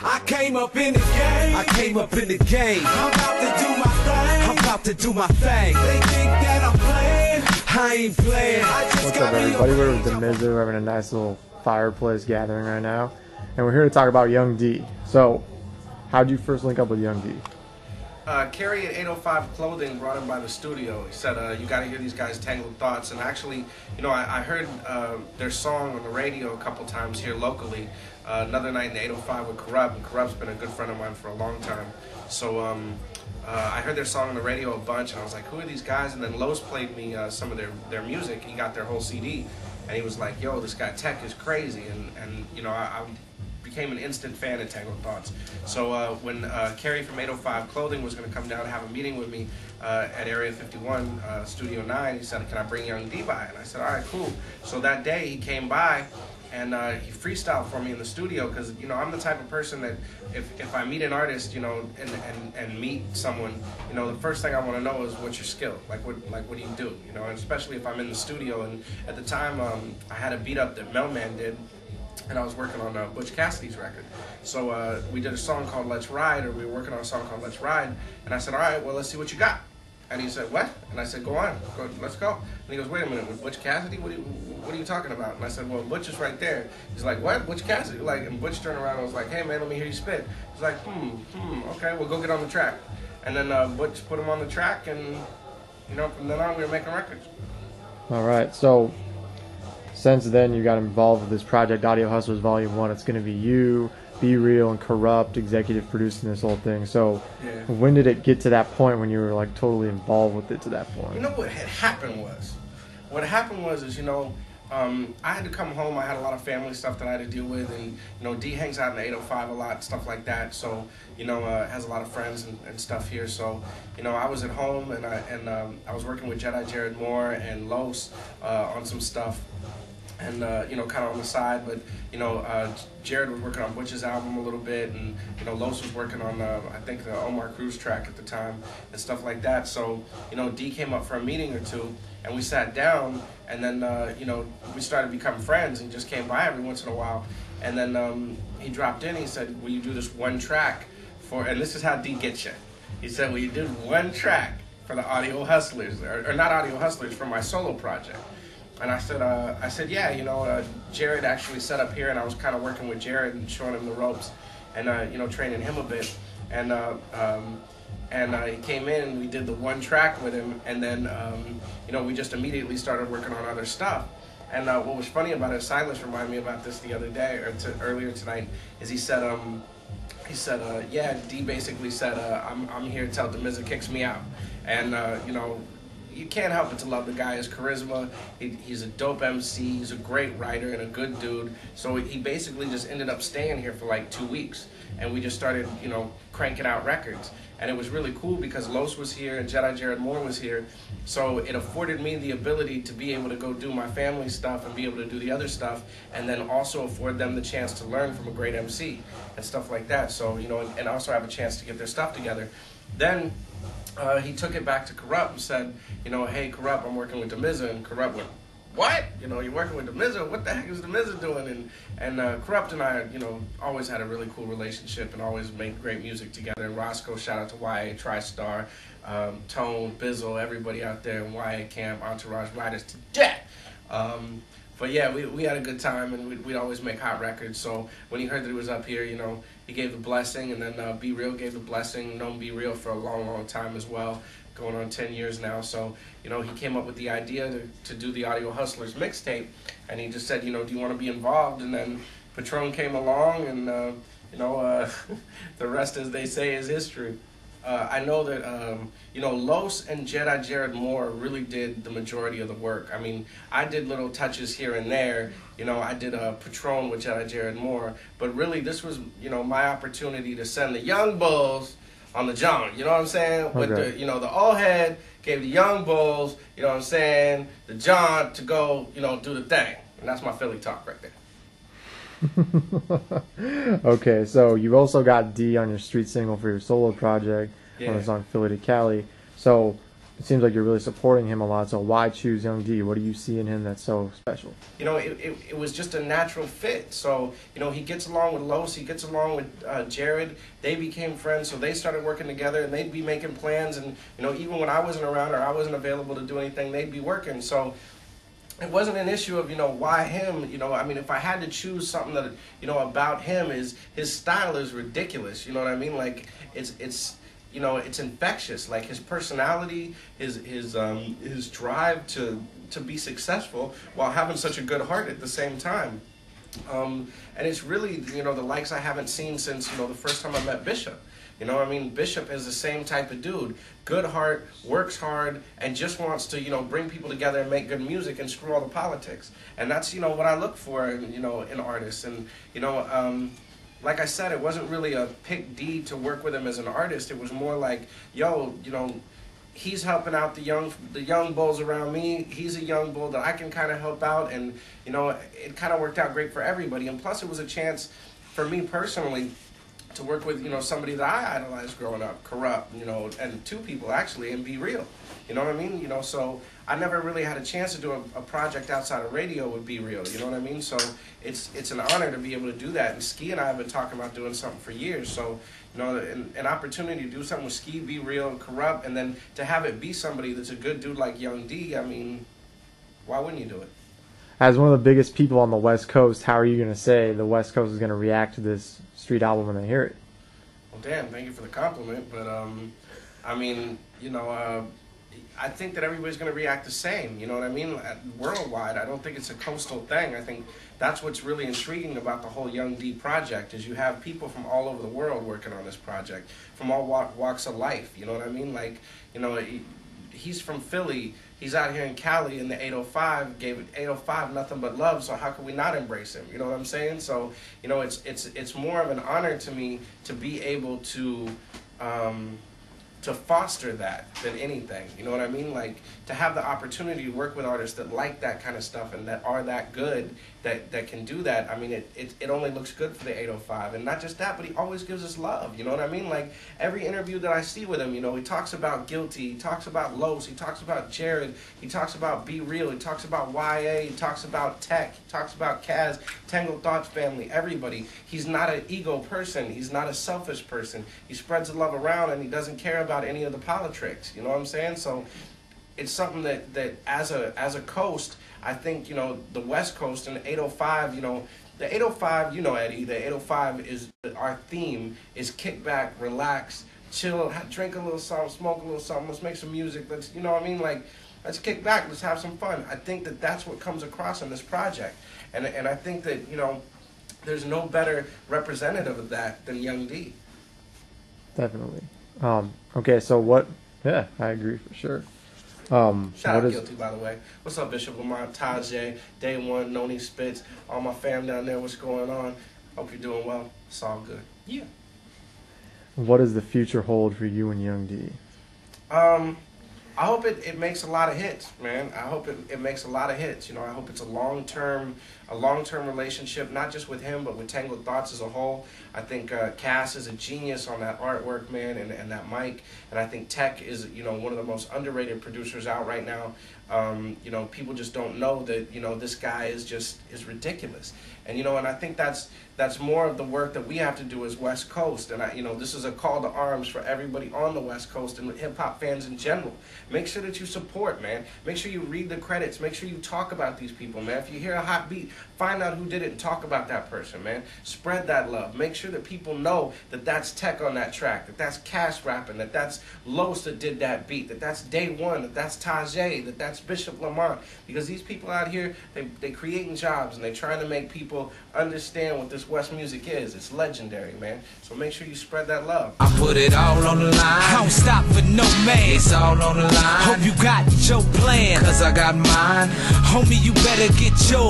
I came up in the game. I came up in the game. I'm about to do my thing. I'm about to do my thing. They think that I'm playing. I ain't playing. What's up, everybody? We're with Damizza. We're having a nice little fireplace gathering right now, and we're here to talk about Young D. So, how'd you first link up with Young D? Kerry at 805 Clothing brought him by the studio. He said, you got to hear these guys' Tangled Thoughts. And actually, you know, I heard their song on the radio a couple times here locally. Another night in 805 with Corrupt. And Corrupt's been a good friend of mine for a long time. So I heard their song on the radio a bunch, and I was like, who are these guys? And then Los played me some of their music. He got their whole CD. And he was like, yo, this guy Tech is crazy. And you know, I became an instant fan of Tangled Thoughts. So when Kerry from 805 Clothing was going to come down and have a meeting with me at Area 51, Studio 9, he said, can I bring Young D by? And I said, all right, cool. So that day he came by and he freestyled for me in the studio because, you know, I'm the type of person that if I meet an artist, you know, and meet someone, you know, the first thing I want to know is what's your skill? Like what do you do? You know, and especially if I'm in the studio. And at the time, I had a beat up that Melman did, and I was working on Butch Cassidy's record. So we did a song called Let's Ride, or we were working on a song called Let's Ride, and I said, all right, well, let's see what you got. And he said, what? And I said, go on, let's go. And he goes, wait a minute, with Butch Cassidy? What are you talking about? And I said, well, Butch is right there. He's like, what? Butch Cassidy? Like, and Butch turned around and was like, hey, man, let me hear you spit. He's like, okay, well, go get on the track. And then Butch put him on the track, and, you know, from then on, we were making records. All right, so since then, you got involved with this project, Audio Hustlaz Volume 1. It's going to be you, Be Real, and Corrupt executive producing this whole thing. So yeah. When did it get to that point when you were like totally involved with it to that point? You know what had happened was? What happened was, you know, I had to come home. I had a lot of family stuff that I had to deal with. And, you know, D hangs out in the 805 a lot, stuff like that. So, you know, has a lot of friends and stuff here. So, you know, I was at home and I was working with Jedi Jared Moore and Los on some stuff. And, you know, kind of on the side, but, you know, Jared was working on Butch's album a little bit, and, you know, Los was working on, I think, the Omar Cruz track at the time, and stuff like that. So, you know, D came up for a meeting or two, and we sat down, and then, you know, we started becoming friends, and he just came by every once in a while. And then he dropped in, he said, will you do this one track for, and this is how D gets you. He said, will you do one track for the Audio Hustlaz, or not Audio Hustlaz, for my solo project? And I said, yeah, you know, Jared actually set up here, and I was kind of working with Jared and showing him the ropes, and you know, training him a bit. And he came in, and we did the one track with him, and then you know, we just immediately started working on other stuff. And what was funny about it, Silas reminded me about this the other day, or earlier tonight, is he said, yeah, D basically said, I'm here to tell Damizza kicks me out, and you know, you can't help but to love the guy. His charisma, he's a dope MC, he's a great writer and a good dude. So he basically just ended up staying here for like 2 weeks, and we just started, you know, cranking out records. And it was really cool because Los was here and Jedi Jared Moore was here, so it afforded me the ability to be able to go do my family stuff and be able to do the other stuff, and then also afford them the chance to learn from a great MC and stuff like that. So, you know, and also have a chance to get their stuff together. Then he took it back to Corrupt and said, you know, hey, Corrupt, I'm working with Damizza. And Corrupt went, what? You know, you're working with Damizza? What the heck is Damizza doing? And Corrupt and I, you know, always had a really cool relationship and always made great music together. And Roscoe, shout out to YA, TriStar, Tone, Bizzle, everybody out there in YA Camp, Entourage Riders to death. But yeah, we had a good time, and we'd always make hot records. So when he heard that he was up here, you know, he gave the blessing, and then Be Real gave the blessing. Known Be Real for a long, long time as well, going on 10 years now. So, you know, he came up with the idea to do the Audio Hustlaz mixtape, and he just said, you know, do you want to be involved? And then Patron came along, and, you know, the rest, as they say, is history. I know that, you know, Los and Jedi Jared Moore really did the majority of the work. I mean, I did little touches here and there. You know, I did a Patron with Jedi Jared Moore. But really, this was, you know, my opportunity to send the young bulls on the jaunt. You know what I'm saying? Okay. With the, you know, the old head gave the young bulls, you know what I'm saying, the jaunt to go, you know, do the thing. And that's my Philly talk right there. Okay, so you also got D on your street single for your solo project, Yeah. on the song Philly to Cali. So it seems like you're really supporting him a lot. So why choose Young D? What do you see in him that's so special? You know, it was just a natural fit. So, you know, he gets along with Los, he gets along with Jared. They became friends, so they started working together, and they'd be making plans. And, you know, even when I wasn't around or I wasn't available to do anything, they'd be working. So it wasn't an issue of, you know, why him. You know, I mean, if I had to choose something that, you know, about him, is his style is ridiculous. You know what I mean? Like, it's you know, it's infectious. Like, his personality, his drive to be successful while having such a good heart at the same time. And it's really, you know, the likes I haven't seen since, you know, the first time I met Bishop. You know, I mean, Bishop is the same type of dude. Good heart, works hard, and just wants to, you know, bring people together and make good music and screw all the politics. And that's, you know, what I look for, you know, in artists. And, you know, like I said, it wasn't really a pick D to work with him as an artist. It was more like, yo, you know, he's helping out the young bulls around me. He's a young bull that I can kind of help out, and, you know, it kind of worked out great for everybody. And plus, it was a chance for me personally to work with, you know, somebody that I idolized growing up, Corrupt, you know, and two people actually, and Be Real. You know what I mean? You know, so I never really had a chance to do a project outside of radio with Be Real. You know what I mean? So it's an honor to be able to do that. And Ski and I have been talking about doing something for years. So, you know, an opportunity to do something with Ski, Be Real, and Corrupt, and then to have it be somebody that's a good dude like Young D, I mean, why wouldn't you do it? As one of the biggest people on the West Coast, how are you going to say the West Coast is going to react to this street album when they hear it? Well, damn, thank you for the compliment. But, I mean, you know, I think that everybody's going to react the same. You know what I mean? Worldwide, I don't think it's a coastal thing. I think that's what's really intriguing about the whole Young D project, is you have people from all over the world working on this project, from all walks of life. You know what I mean? Like, you know, he's from Philly. He's out here in Cali in the 805, gave 805 nothing but love, so how could we not embrace him? You know what I'm saying? So, you know, it's more of an honor to me to be able to foster that than anything. You know what I mean? Like, to have the opportunity to work with artists that like that kind of stuff and that are that good, that can do that. I mean, it only looks good for the 805. And not just that, but he always gives us love. You know what I mean? Like, every interview that I see with him, you know, he talks about Guilty, he talks about Los, he talks about Jared, he talks about Be Real, he talks about YA, he talks about Tech, he talks about Kaz, Tangled Thoughts family, everybody. He's not an ego person. He's not a selfish person. He spreads the love around, and he doesn't care about any of the politics. You know what I'm saying? So it's something that as a coast, I think, you know, the West Coast and the 805, you know, the 805, you know, Eddie, the 805 is, our theme is kick back, relax, chill, drink a little something, smoke a little something, let's make some music, let's, you know what I mean, like, let's kick back, let's have some fun. I think that that's what comes across in this project. And I think that, you know, there's no better representative of that than Young D. Definitely. Okay, so what, yeah, I agree for sure. Shout out Guilty, by the way. What's up, Bishop Lamont, Tajay, Day One, Noni Spitz, all my fam down there, what's going on? Hope you're doing well. It's all good. Yeah. What does the future hold for you and Young D? I hope it makes a lot of hits, man. I hope it makes a lot of hits. You know, I hope it's a long-term relationship, not just with him, but with Tangled Thoughts as a whole. I think Cass is a genius on that artwork, man, and that mic. And I think Tech is, you know, one of the most underrated producers out right now. You know, people just don't know that, you know, this guy is ridiculous. And, you know, and I think that's more of the work that we have to do as West Coast. And, you know, this is a call to arms for everybody on the West Coast and hip-hop fans in general. Make sure that you support, man. Make sure you read the credits. Make sure you talk about these people, man. If you hear a hot beat, find out who did it and talk about that person, man. Spread that love. Make sure that people know that that's Tech on that track, that that's Cash rapping, that that's Los that did that beat, that that's Day One, that that's Tajay, that that's Bishop Lamont. Because these people out here, they creating jobs, and they trying to make people understand what this West music is. It's legendary, man. So make sure you spread that love. I put it all on the line. I don't stop for no man. It's all on the line. Hope you got your plan, cause I got mine. Homie, you better get yours.